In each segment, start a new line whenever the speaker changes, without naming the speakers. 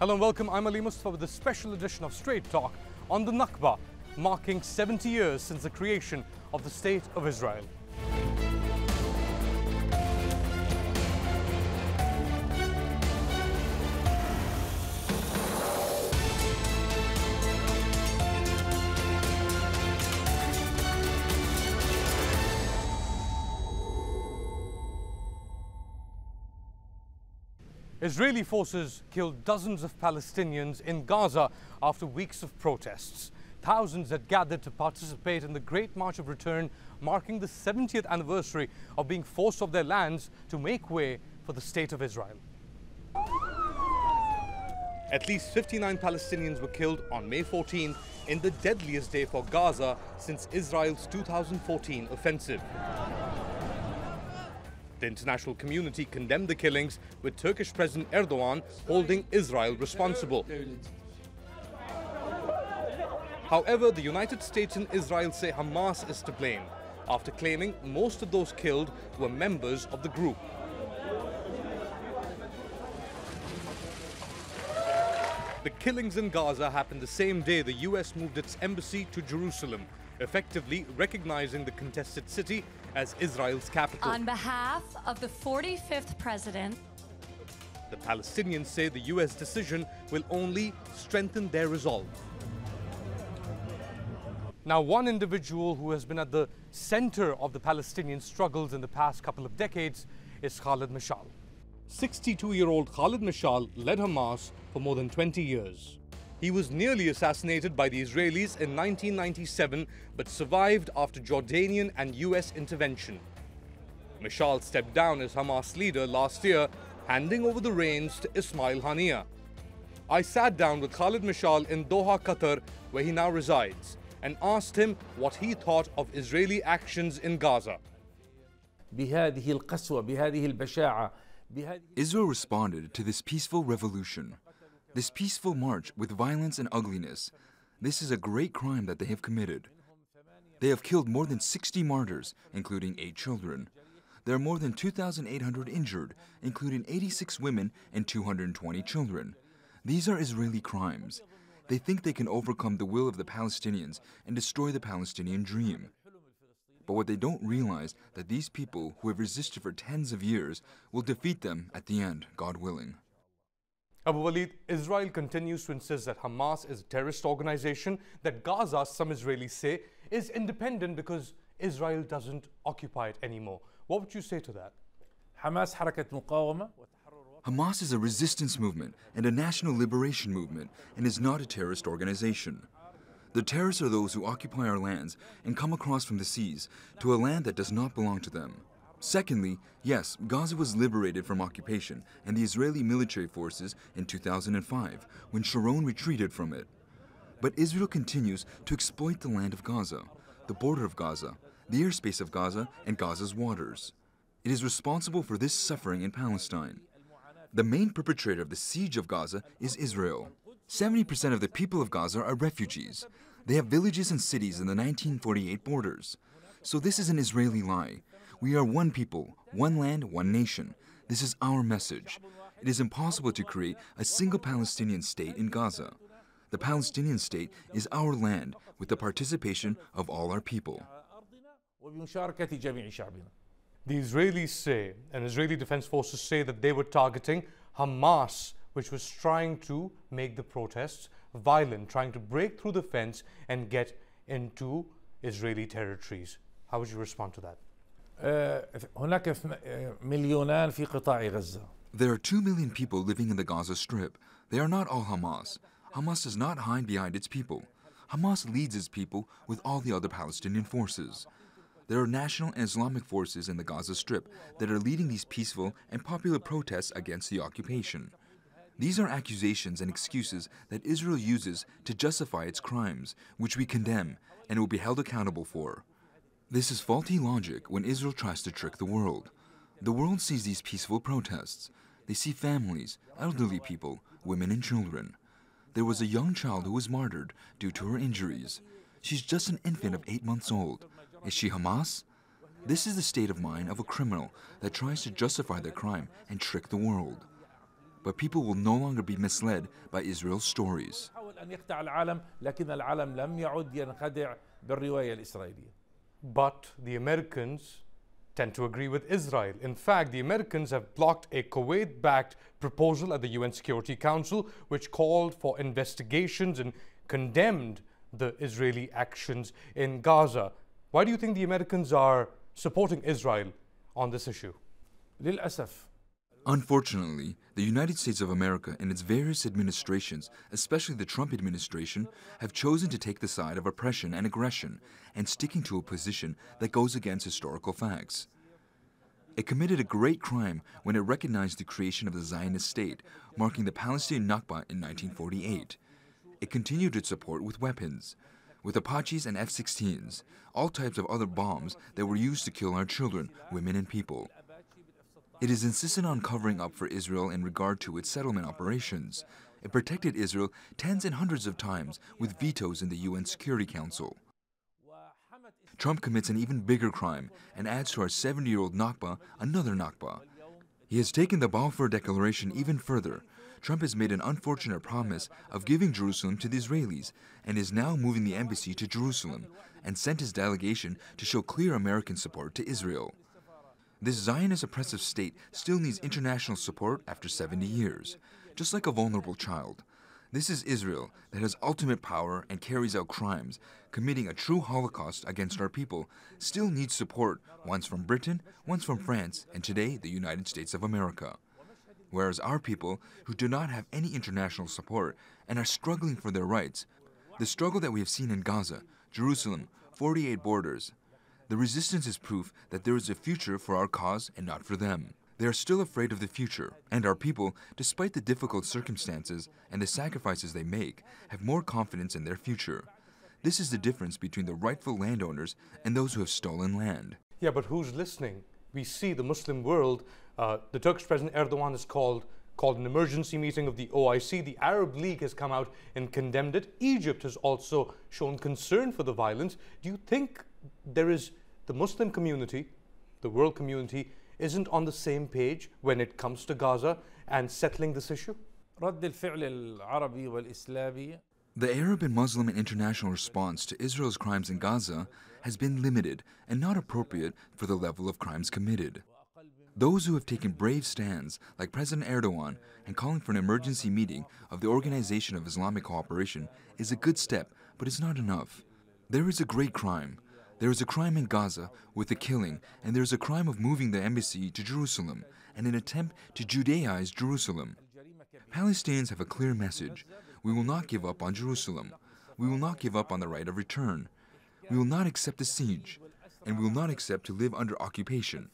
Hello and welcome, I'm Ali Mustafa with a special edition of Strait Talk on the Nakba, marking 70 years since the creation of the State of Israel. Israeli forces killed dozens of Palestinians in Gaza after weeks of protests. Thousands had gathered to participate in the Great March of Return, marking the 70th anniversary of being forced off their lands to make way for the State of Israel. At least 59 Palestinians were killed on May 14th in the deadliest day for Gaza since Israel's 2014 offensive. The international community condemned the killings, with Turkish President Erdogan holding Israel responsible. However, the United States and Israel say Hamas is to blame, after claiming most of those killed were members of the group. The killings in Gaza happened the same day the US moved its embassy to Jerusalem, effectively recognizing the contested city as Israel's capital.
On behalf of the 45th president,
the Palestinians say the US decision will only strengthen their resolve. Now, one individual who has been at the center of the Palestinian struggles in the past couple of decades is Khaled Meshal. 62-year-old Khaled Meshal led Hamas for more than 20 years. He was nearly assassinated by the Israelis in 1997, but survived after Jordanian and US intervention. Mashal stepped down as Hamas leader last year, handing over the reins to Ismail Haniyeh. I sat down with Khaled Meshal in Doha, Qatar, where he now resides, and asked him what he thought of Israeli actions in Gaza.
Israel responded to this peaceful revolution, this peaceful march with violence and ugliness. This is a great crime that they have committed. They have killed more than 60 martyrs, including 8 children. There are more than 2,800 injured, including 86 women and 220 children. These are Israeli crimes. They think they can overcome the will of the Palestinians and destroy the Palestinian dream. But what they don't realize that these people who have resisted for tens of years will defeat them at the end, God willing.
Abu Walid, Israel continues to insist that Hamas is a terrorist organization, that Gaza, some Israelis say, is independent because Israel doesn't occupy it anymore. What would you say to that?
Hamas is a resistance movement and a national liberation movement and is not a terrorist organization. The terrorists are those who occupy our lands and come across from the seas to a land that does not belong to them. Secondly, yes, Gaza was liberated from occupation and the Israeli military forces in 2005 when Sharon retreated from it. But Israel continues to exploit the land of Gaza, the border of Gaza, the airspace of Gaza, and Gaza's waters. It is responsible for this suffering in Palestine. The main perpetrator of the siege of Gaza is Israel. 70% of the people of Gaza are refugees. They have villages and cities in the 1948 borders. So this is an Israeli lie. We are one people, one land, one nation. This is our message. It is impossible to create a single Palestinian state in Gaza. The Palestinian state is our land with the participation of all our people.
The Israelis say, and Israeli Defense Forces say, that they were targeting Hamas, which was trying to make the protests violent, trying to break through the fence and get into Israeli territories. How would you respond to that?
There are 2 million people living in the Gaza Strip. They are not all Hamas. Hamas does not hide behind its people. Hamas leads its people with all the other Palestinian forces. There are national and Islamic forces in the Gaza Strip that are leading these peaceful and popular protests against the occupation. These are accusations and excuses that Israel uses to justify its crimes, which we condemn and will be held accountable for. This is faulty logic when Israel tries to trick the world. The world sees these peaceful protests. They see families, elderly people, women and children. There was a young child who was martyred due to her injuries. She's just an infant of 8 months old. Is she Hamas? This is the state of mind of a criminal that tries to justify their crime and trick the world. but people will no longer be misled by Israel's stories.
But the Americans tend to agree with Israel. In fact, the Americans have blocked a Kuwait-backed proposal at the UN Security Council which called for investigations and condemned the Israeli actions in Gaza. Why do you think the Americans are supporting Israel on this issue?
Unfortunately, the United States of America and its various administrations, especially the Trump administration, have chosen to take the side of oppression and aggression and sticking to a position that goes against historical facts. It committed a great crime when it recognized the creation of the Zionist state, marking the Palestinian Nakba in 1948. It continued its support with weapons, with Apaches and F-16s, all types of other bombs that were used to kill our children, women, and people. It is insistent on covering up for Israel in regard to its settlement operations. It protected Israel tens and hundreds of times with vetoes in the UN Security Council. Trump commits an even bigger crime and adds to our 70-year-old Nakba another Nakba. He has taken the Balfour Declaration even further. Trump has made an unfortunate promise of giving Jerusalem to the Israelis and is now moving the embassy to Jerusalem and sent his delegation to show clear American support to Israel. This Zionist oppressive state still needs international support after 70 years, just like a vulnerable child. This is Israel that has ultimate power and carries out crimes, committing a true Holocaust against our people, still needs support, once from Britain, once from France, and today the United States of America. Whereas our people, who do not have any international support and are struggling for their rights, the struggle that we have seen in Gaza, Jerusalem, 48 borders, the resistance is proof that there is a future for our cause and not for them. They are still afraid of the future, and our people, despite the difficult circumstances and the sacrifices they make, have more confidence in their future. This is the difference between the rightful landowners and those who have stolen land.
Yeah, but who's listening? We see the Muslim world, the Turkish President Erdogan has called an emergency meeting of the OIC. The Arab League has come out and condemned it. Egypt has also shown concern for the violence. Do you think the Muslim community, the world community, isn't on the same page when it comes to Gaza and settling this issue?
The Arab and Muslim and international response to Israel's crimes in Gaza has been limited and not appropriate for the level of crimes committed. Those who have taken brave stands, like President Erdogan, and calling for an emergency meeting of the Organization of Islamic Cooperation is a good step, but it's not enough. There is a great crime. There is a crime in Gaza with the killing, and there is a crime of moving the embassy to Jerusalem and an attempt to Judaize Jerusalem. Palestinians have a clear message. We will not give up on Jerusalem. We will not give up on the right of return. We will not accept the siege, and we will not accept to live under occupation.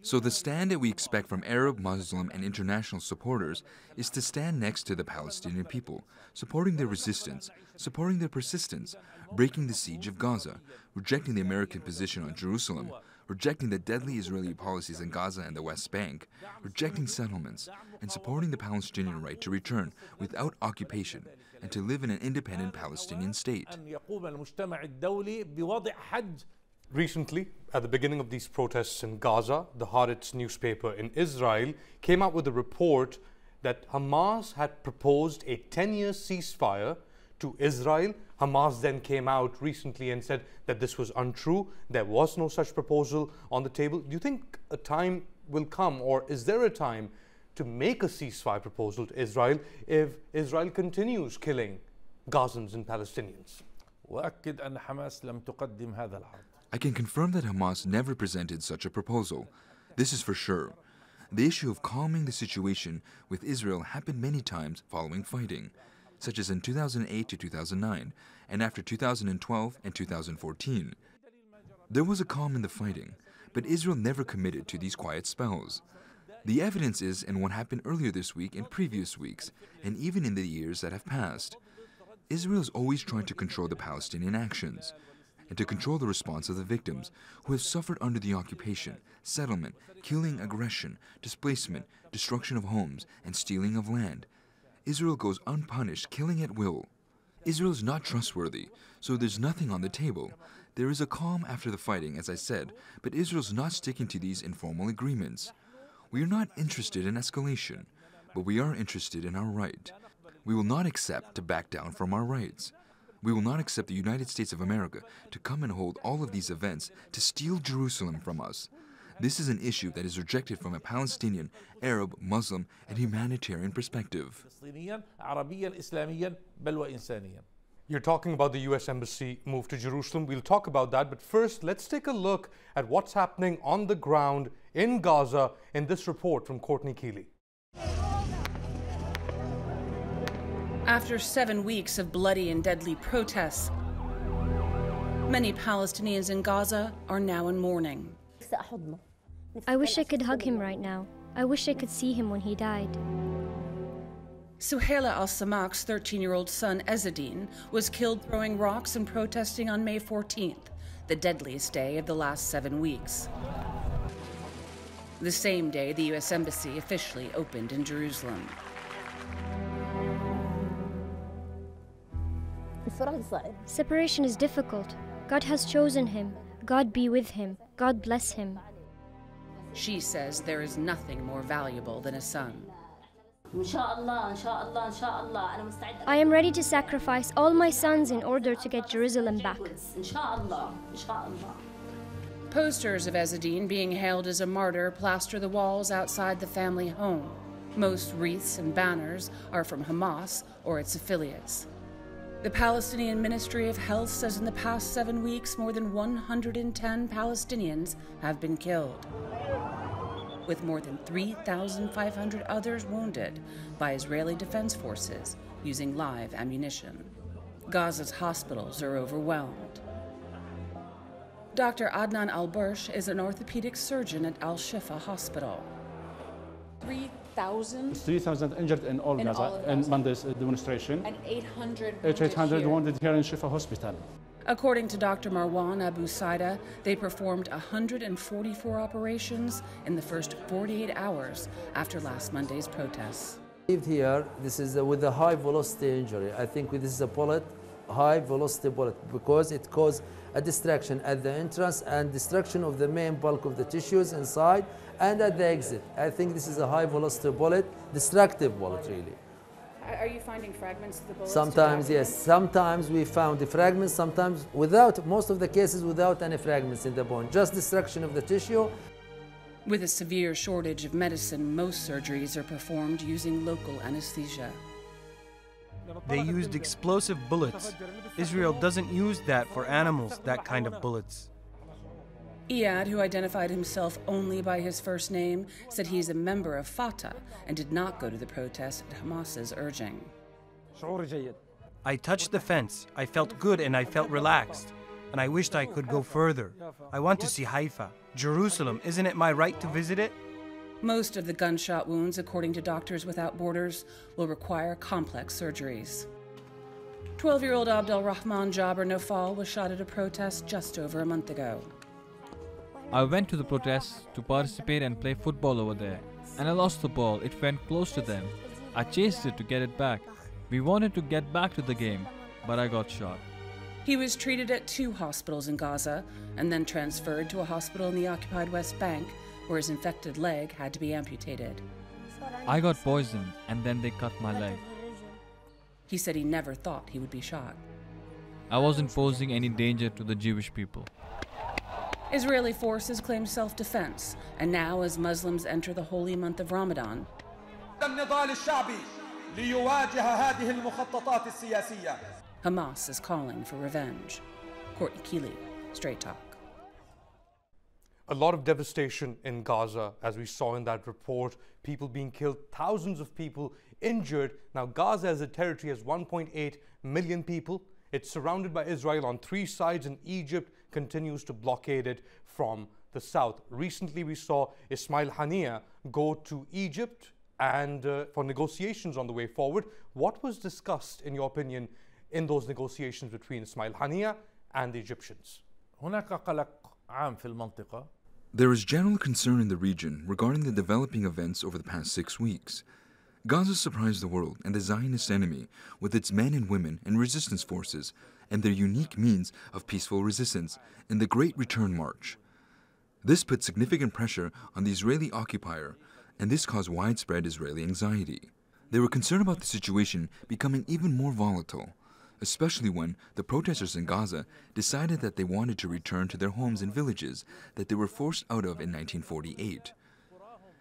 So the stand that we expect from Arab, Muslim, and international supporters is to stand next to the Palestinian people, supporting their resistance, supporting their persistence, breaking the siege of Gaza, rejecting the American position on Jerusalem, rejecting the deadly Israeli policies in Gaza and the West Bank, rejecting settlements, and supporting the Palestinian right to return without occupation and to live in an independent Palestinian state.
Recently, at the beginning of these protests in Gaza, the Haaretz newspaper in Israel came out with a report that Hamas had proposed a 10-year ceasefire to Israel. Hamas then came out recently and said that this was untrue. There was no such proposal on the table. Do you think a time will come, or is there a time to make a ceasefire proposal to Israel if Israel continues killing Gazans and Palestinians?
I can confirm that Hamas never presented such a proposal. This is for sure. The issue of calming the situation with Israel happened many times following fighting, such as in 2008 to 2009, and after 2012 and 2014. There was a calm in the fighting, but Israel never committed to these quiet spells. The evidence is in what happened earlier this week and previous weeks, and even in the years that have passed. Israel is always trying to control the Palestinian actions, and to control the response of the victims who have suffered under the occupation, settlement, killing, aggression, displacement, destruction of homes, and stealing of land. Israel goes unpunished, killing at will. Israel is not trustworthy, so there's nothing on the table. There is a calm after the fighting, as I said, but Israel's not sticking to these informal agreements. We are not interested in escalation. but we are interested in our right. We will not accept to back down from our rights. We will not accept the United States of America to come and hold all of these events to steal Jerusalem from us. This is an issue that is rejected from a Palestinian, Arab, Muslim, and humanitarian perspective.
You're talking about the U.S. Embassy move to Jerusalem. We'll talk about that. But first, let's take a look at what's happening on the ground in Gaza in this report from Courtney Keeley.
After 7 weeks of bloody and deadly protests, many Palestinians in Gaza are now in mourning.
I wish I could hug him right now. I wish I could see him when he died.
Suhaila al-Samak's 13-year-old son, Ezzedine, was killed throwing rocks and protesting on May 14th, the deadliest day of the last 7 weeks. The same day, the U.S. Embassy officially opened in Jerusalem.
Separation is difficult. God has chosen him. God be with him. God bless him.
She says there is nothing more valuable than a son.
I am ready to sacrifice all my sons in order to get Jerusalem back.
Posters of Ezzedine being hailed as a martyr plaster the walls outside the family home. Most wreaths and banners are from Hamas or its affiliates. The Palestinian Ministry of Health says in the past 7 weeks, more than 110 Palestinians have been killed, with more than 3,500 others wounded by Israeli Defense Forces using live ammunition. Gaza's hospitals are overwhelmed. Dr. Adnan Al-Bursh is an orthopedic surgeon at Al-Shifa Hospital.
3,000 injured in all Gaza in Monday's demonstration.
And 800
wounded here in Shifa Hospital.
According to Dr. Marwan Abu Saida, they performed 144 operations in the first 48 hours after last Monday's protests.
Here, this is with a high velocity injury. I think this is a bullet, high velocity bullet, because it caused a distraction at the entrance and destruction of the main bulk of the tissues inside and at the exit. I think this is a high velocity bullet, destructive bullet really.
Are you finding fragments of the bullets?
Sometimes, yes. Sometimes we found the fragments, sometimes without, most of the cases without any fragments in the bone, just destruction of the tissue.
With a severe shortage of medicine, most surgeries are performed using local anesthesia.
They used explosive bullets. Israel doesn't use that for animals, that kind of bullets.
Iyad, who identified himself only by his first name, said he's a member of Fatah and did not go to the protest at Hamas's urging.
I touched the fence. I felt good and I felt relaxed. And I wished I could go further. I want to see Haifa, Jerusalem. Isn't it my right to visit it?
Most of the gunshot wounds, according to Doctors Without Borders, will require complex surgeries. 12-year-old Abdel Rahman Jabir Nofal was shot at a protest just over a month ago.
I went to the protest to participate and play football over there, and I lost the ball. It went close to them. I chased it to get it back. We wanted to get back to the game, but I got shot.
He was treated at 2 hospitals in Gaza and then transferred to a hospital in the occupied West Bank, where his infected leg had to be amputated.
I got poisoned, and then they cut my leg.
He said he never thought he would be shot.
I wasn't posing any danger to the Jewish people.
Israeli forces claim self-defense, and now as Muslims enter the holy month of Ramadan, Hamas is calling for revenge. Courtney Keeley, Strait Talk.
A lot of devastation in Gaza, as we saw in that report. People being killed, thousands of people injured. Now, Gaza as a territory has 1.8 million people. It's surrounded by Israel on 3 sides, and Egypt continues to blockade it from the south. Recently, we saw Ismail Haniyeh go to Egypt and for negotiations on the way forward. What was discussed, in your opinion, in those negotiations between Ismail Haniyeh and the Egyptians?
There is general concern in the region regarding the developing events over the past 6 weeks. Gaza surprised the world and the Zionist enemy with its men and women and resistance forces and their unique means of peaceful resistance in the Great Return March. This put significant pressure on the Israeli occupier and this caused widespread Israeli anxiety. They were concerned about the situation becoming even more volatile, especially when the protesters in Gaza decided that they wanted to return to their homes and villages that they were forced out of in 1948.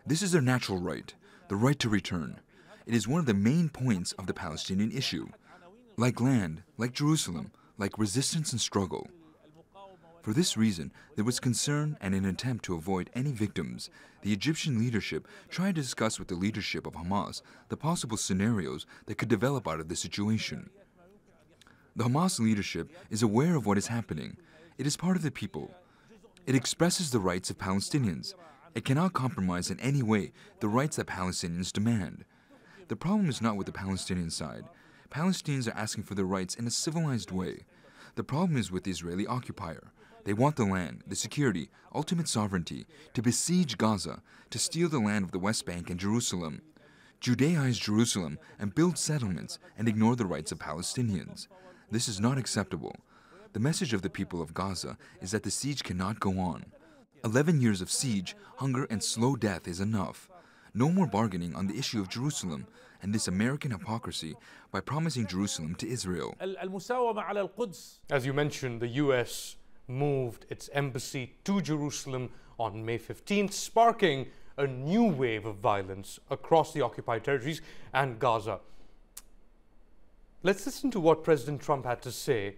This is their natural right, the right to return. It is one of the main points of the Palestinian issue. Like land, like Jerusalem, like resistance and struggle. For this reason, there was concern, and in an attempt to avoid any victims, the Egyptian leadership tried to discuss with the leadership of Hamas the possible scenarios that could develop out of the situation. The Hamas leadership is aware of what is happening. It is part of the people. It expresses the rights of Palestinians. It cannot compromise in any way the rights that Palestinians demand. The problem is not with the Palestinian side. Palestinians are asking for their rights in a civilized way. The problem is with the Israeli occupier. They want the land, the security, ultimate sovereignty, to besiege Gaza, to steal the land of the West Bank and Jerusalem, Judaize Jerusalem and build settlements and ignore the rights of Palestinians. This is not acceptable. The message of the people of Gaza is that the siege cannot go on. 11 years of siege, hunger, and slow death is enough. No more bargaining on the issue of Jerusalem and this American hypocrisy by promising Jerusalem to Israel.
As you mentioned, the U.S. moved its embassy to Jerusalem on May 15th, sparking a new wave of violence across the occupied territories and Gaza. Let's listen to what President Trump had to say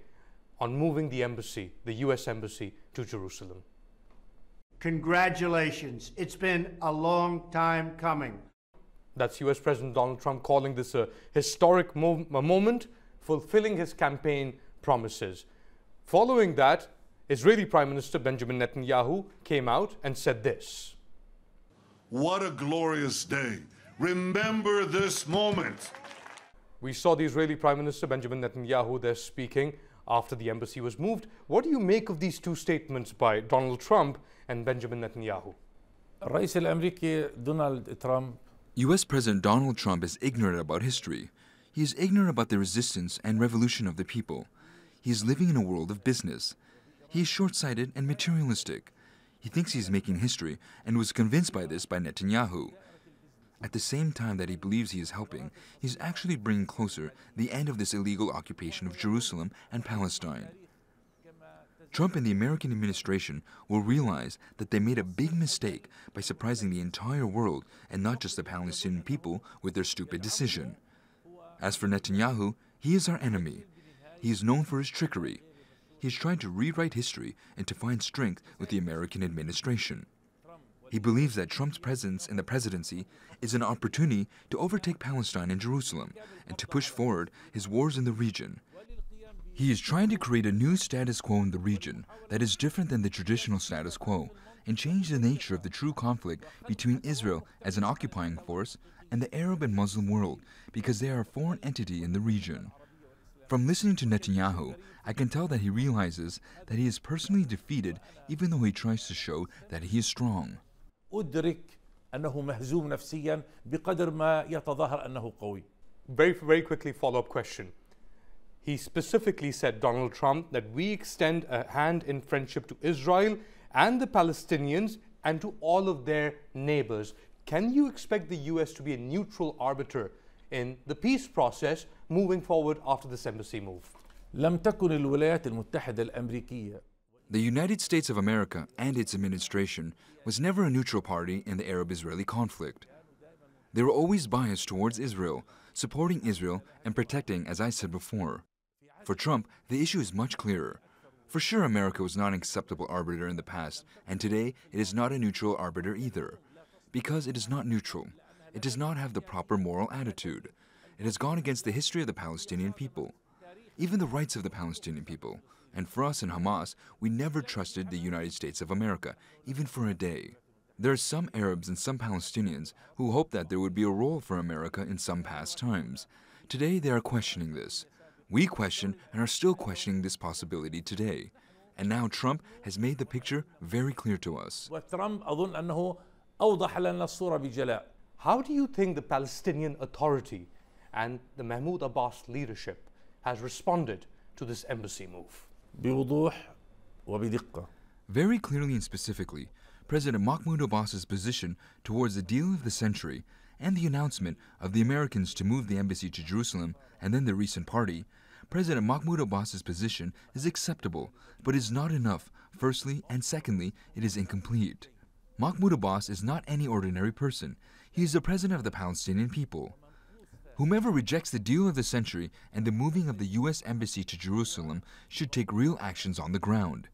on moving the embassy, the U.S. embassy, to Jerusalem.
Congratulations. It's been a long time coming.
That's U.S. President Donald Trump calling this a historic moment, fulfilling his campaign promises. Following that, Israeli Prime Minister Benjamin Netanyahu came out and said this.
What a glorious day. Remember this moment.
We saw the Israeli Prime Minister Benjamin Netanyahu there speaking after the embassy was moved. What do you make of these two statements by Donald Trump and Benjamin Netanyahu?
U.S. President Donald Trump is ignorant about history. He is ignorant about the resistance and revolution of the people. He is living in a world of business. He is short-sighted and materialistic. He thinks he is making history and was convinced by this by Netanyahu. At the same time that he believes he is helping, he is actually bringing closer the end of this illegal occupation of Jerusalem and Palestine. Trump and the American administration will realize that they made a big mistake by surprising the entire world and not just the Palestinian people with their stupid decision. As for Netanyahu, he is our enemy. He is known for his trickery. He is trying to rewrite history and to find strength with the American administration. He believes that Trump's presence in the presidency is an opportunity to overtake Palestine and Jerusalem and to push forward his wars in the region. He is trying to create a new status quo in the region that is different than the traditional status quo and change the nature of the true conflict between Israel as an occupying force and the Arab and Muslim world because they are a foreign entity in the region. From listening to Netanyahu, I can tell that he realizes that he is personally defeated even though he tries to show that he is strong.
Very quickly follow-up question. He specifically said, Donald Trump, that we extend a hand in friendship to Israel and the Palestinians and to all of their neighbors. Can you expect the U.S. to be a neutral arbiter in the peace process moving forward after this embassy move?
The United States of America and its administration was never a neutral party in the Arab-Israeli conflict. They were always biased towards Israel, supporting Israel and protecting, as I said before. For Trump, the issue is much clearer. For sure, America was not an acceptable arbiter in the past, and today it is not a neutral arbiter either. Because it is not neutral. It does not have the proper moral attitude. It has gone against the history of the Palestinian people, even the rights of the Palestinian people. And for us in Hamas, we never trusted the United States of America, even for a day. There are some Arabs and some Palestinians who hoped that there would be a role for America in some past times. Today they are questioning this. We question and are still questioning this possibility today. And now Trump has made the picture very clear to us.
How do you think the Palestinian Authority and the Mahmoud Abbas leadership has responded to this embassy move?
Very clearly and specifically, President Mahmoud Abbas's position towards the deal of the century and the announcement of the Americans to move the embassy to Jerusalem and then the recent party, President Mahmoud Abbas's position is acceptable, but is not enough, firstly, and secondly, it is incomplete. Mahmoud Abbas is not any ordinary person. He is the president of the Palestinian people. Whomever rejects the deal of the century and the moving of the U.S. embassy to Jerusalem should take real actions on the ground.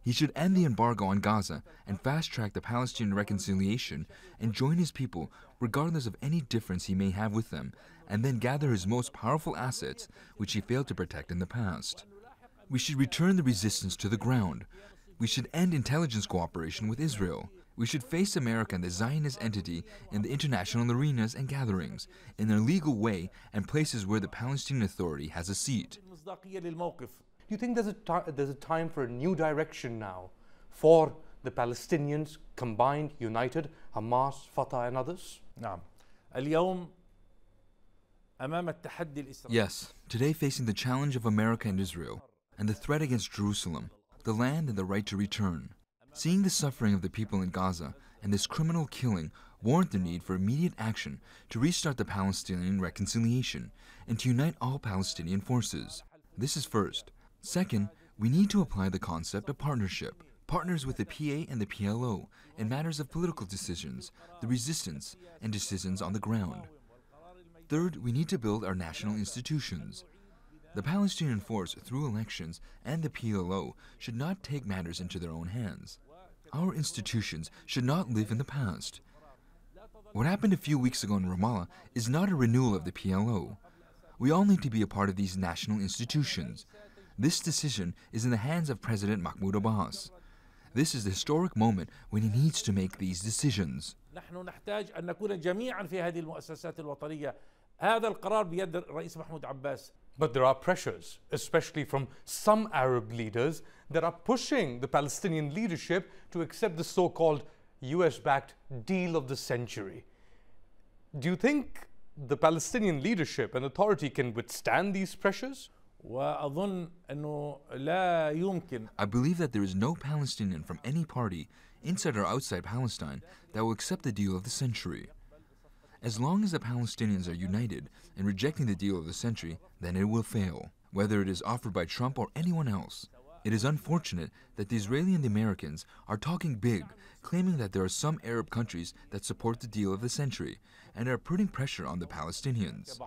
He should end the embargo on Gaza and fast-track the Palestinian reconciliation and join his people regardless of any difference he may have with them, and then gather his most powerful assets, which he failed to protect in the past. We should return the resistance to the ground. We should end intelligence cooperation with Israel. We should face America and the Zionist entity in the international arenas and gatherings, in a legal way and places where the Palestinian Authority has a seat.
Do you think there's a time for a new direction now for the Palestinians, combined, united, Hamas, Fatah and others?
Yes, today facing the challenge of America and Israel, and the threat against Jerusalem, the land and the right to return. Seeing the suffering of the people in Gaza and this criminal killing warrant the need for immediate action to restart the Palestinian reconciliation and to unite all Palestinian forces. This is first. Second, we need to apply the concept of partnership. Partners with the PA and the PLO in matters of political decisions, the resistance, and decisions on the ground. Third, we need to build our national institutions. The Palestinian force, through elections, and the PLO should not take matters into their own hands. Our institutions should not live in the past. What happened a few weeks ago in Ramallah is not a renewal of the PLO. We all need to be a part of these national institutions. This decision is in the hands of President Mahmoud Abbas. This is the historic moment when he needs to make these decisions.
But there are pressures, especially from some Arab leaders, that are pushing the Palestinian leadership to accept the so-called US-backed deal of the century. Do you think the Palestinian leadership and authority can withstand these pressures?
I believe that there is no Palestinian from any party, inside or outside Palestine, that will accept the deal of the century. As long as the Palestinians are united in rejecting the deal of the century, then it will fail, whether it is offered by Trump or anyone else. It is unfortunate that the Israeli and the Americans are talking big, claiming that there are some Arab countries that support the deal of the century and are putting pressure on the Palestinians.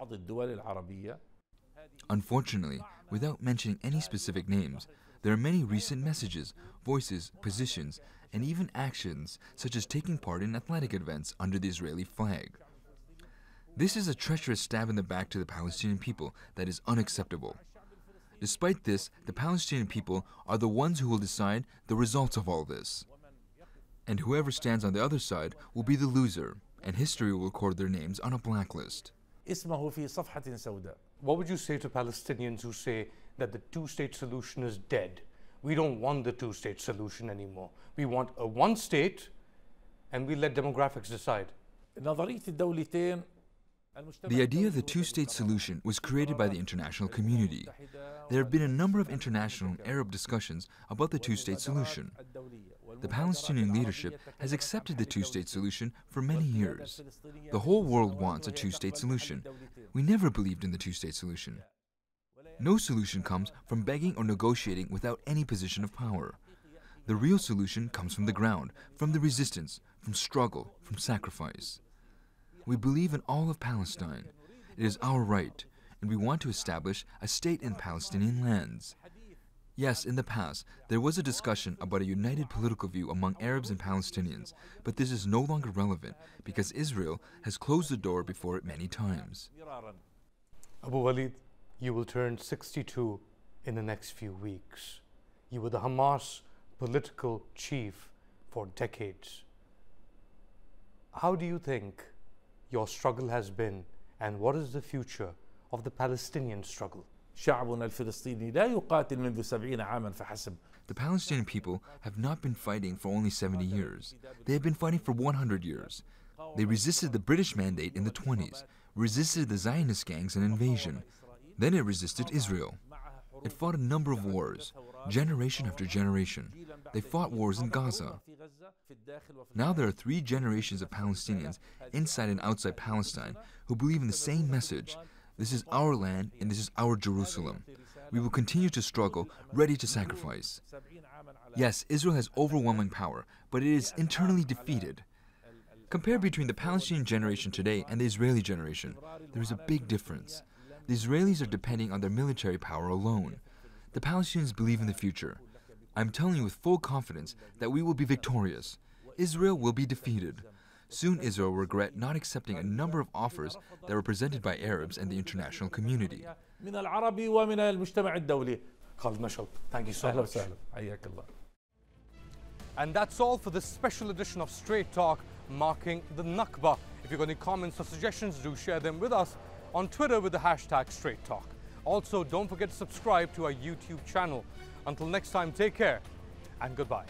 Unfortunately, without mentioning any specific names, there are many recent messages, voices, positions, and even actions such as taking part in athletic events under the Israeli flag. This is a treacherous stab in the back to the Palestinian people that is unacceptable. Despite this, the Palestinian people are the ones who will decide the results of all this. And whoever stands on the other side will be the loser, and history will record their names on a blacklist.
What would you say to Palestinians who say that the two-state solution is dead? We don't want the two-state solution anymore. We want a one-state, and we let demographics decide.
The idea of the two-state solution was created by the international community. There have been a number of international and Arab discussions about the two-state solution. The Palestinian leadership has accepted the two-state solution for many years. The whole world wants a two-state solution. We never believed in the two-state solution. No solution comes from begging or negotiating without any position of power. The real solution comes from the ground, from the resistance, from struggle, from sacrifice. We believe in all of Palestine. It is our right, and we want to establish a state in Palestinian lands. Yes, in the past, there was a discussion about a united political view among Arabs and Palestinians, but this is no longer relevant because Israel has closed the door before it many times.
Abu Walid, you will turn 62 in the next few weeks. You were the Hamas political chief for decades. How do you think your struggle has been, and what is the future of the Palestinian struggle?
The Palestinian people have not been fighting for only 70 years. They have been fighting for 100 years. They resisted the British mandate in the 20s, resisted the Zionist gangs and invasion. Then it resisted Israel. It fought a number of wars. generation after generation. They fought wars in Gaza. Now there are 3 generations of Palestinians inside and outside Palestine who believe in the same message. This is our land and this is our Jerusalem. We will continue to struggle, ready to sacrifice. Yes, Israel has overwhelming power, but it is internally defeated. Compare between the Palestinian generation today and the Israeli generation. There is a big difference. The Israelis are depending on their military power alone. The Palestinians believe in the future. I'm telling you with full confidence that we will be victorious. Israel will be defeated. Soon Israel will regret not accepting a number of offers that were presented by Arabs and the international community.
Khaled Meshal, thank you so much. And that's all for this special edition of Strait Talk marking the Nakba. If you've got any comments or suggestions, do share them with us on Twitter with the hashtag Strait Talk. Also, don't forget to subscribe to our YouTube channel. Until next time, take care and goodbye.